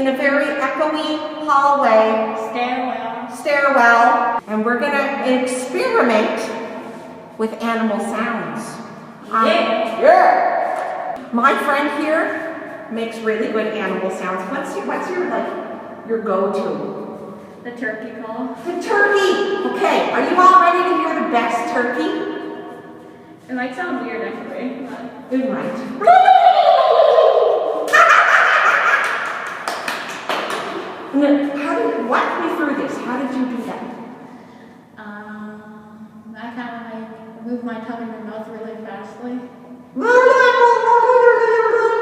in a very echoey hallway. Stairwell. And we're gonna experiment with animal sounds. Yeah. My friend here makes really good animal sounds. What's your go-to? The turkey call. The turkey! Okay, are you all ready to hear the best turkey? It might sound weird actually, but... It might. Walk me through this. How did you do that? I kind of like move my tongue in my mouth really fastly.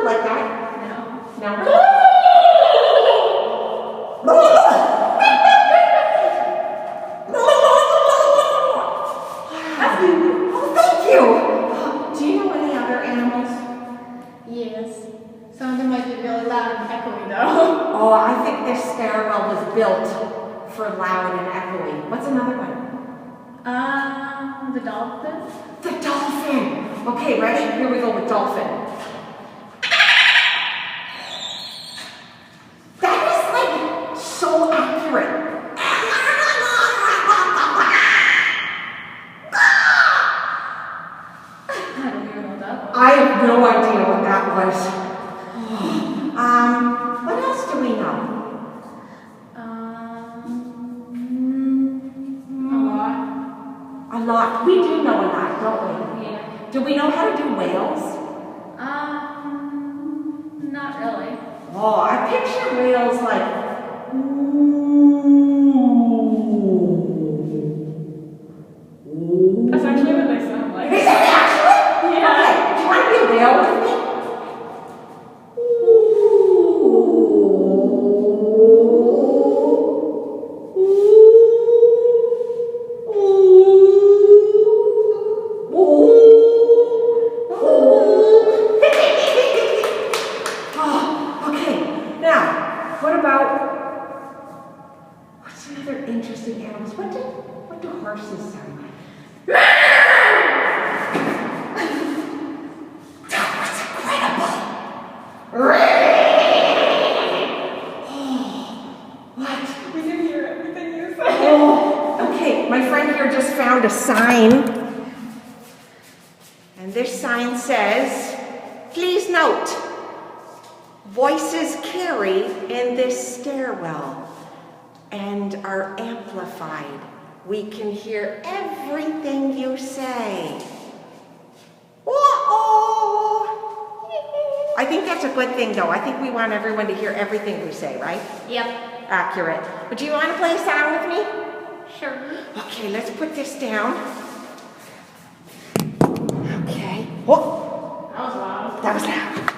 Like that? No. No. Oh, thank you. Do you know any other animals? Yes. Some of them might be really loud and echoey though. Oh, I think this stairwell was built for loud and echoey. What's another one? The dolphin. The dolphin. Okay, ready? Here we go with dolphin. That is like so accurate. I don't even know that one. I have no idea what that was. What else do we know? A lot. We do know a lot, don't we? Yeah. Do we know how to do whales? Not really. Oh, I picture whales like. That's actually what they sound like. Is that actually? Yeah. Okay, do you want to be a whale with me? What's another interesting animals? What do horses sound like? That was incredible! What? We can hear everything you say. Oh, okay, my friend here just found a sign. And this sign says, please note, voices carry in this stairwell and are amplified. We can hear everything you say. Uh-oh. I think that's a good thing though. I think we want everyone to hear everything we say, right? Yep. Accurate. But do you want to play a sound with me? Sure. Okay, let's put this down. Okay. Whoa. That was loud. That was loud.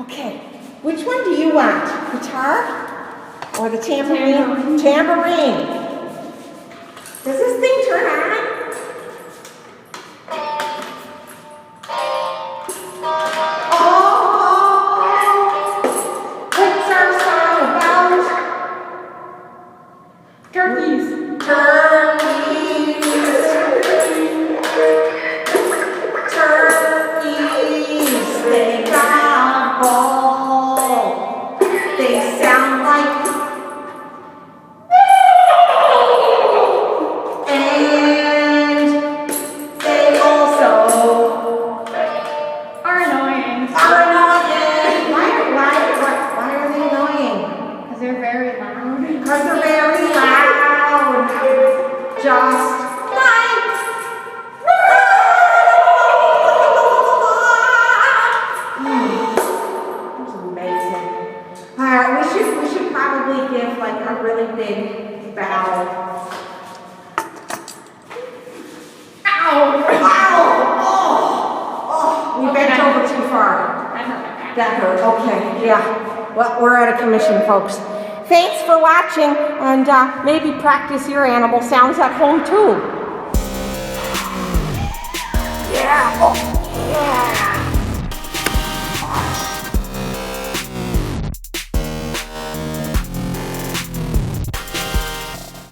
Okay. Which one do you want? Guitar? Or the tambourine? Tambourine. Does this thing turn on? Oh! What's our song about? Turkeys. Turkeys. Turkeys. They gobble. They sound like. And they also Are annoying. are annoying. Why are they annoying? Because they're very loud. Because they're very loud. Just like. That's amazing. We should probably give like a really big bow. Ow! Ow! Oh! We bent over too far. That hurt. Okay, yeah. Well, we're out of commission, folks. Thanks for watching, and maybe practice your animal sounds at home too. Yeah. Oh, yeah.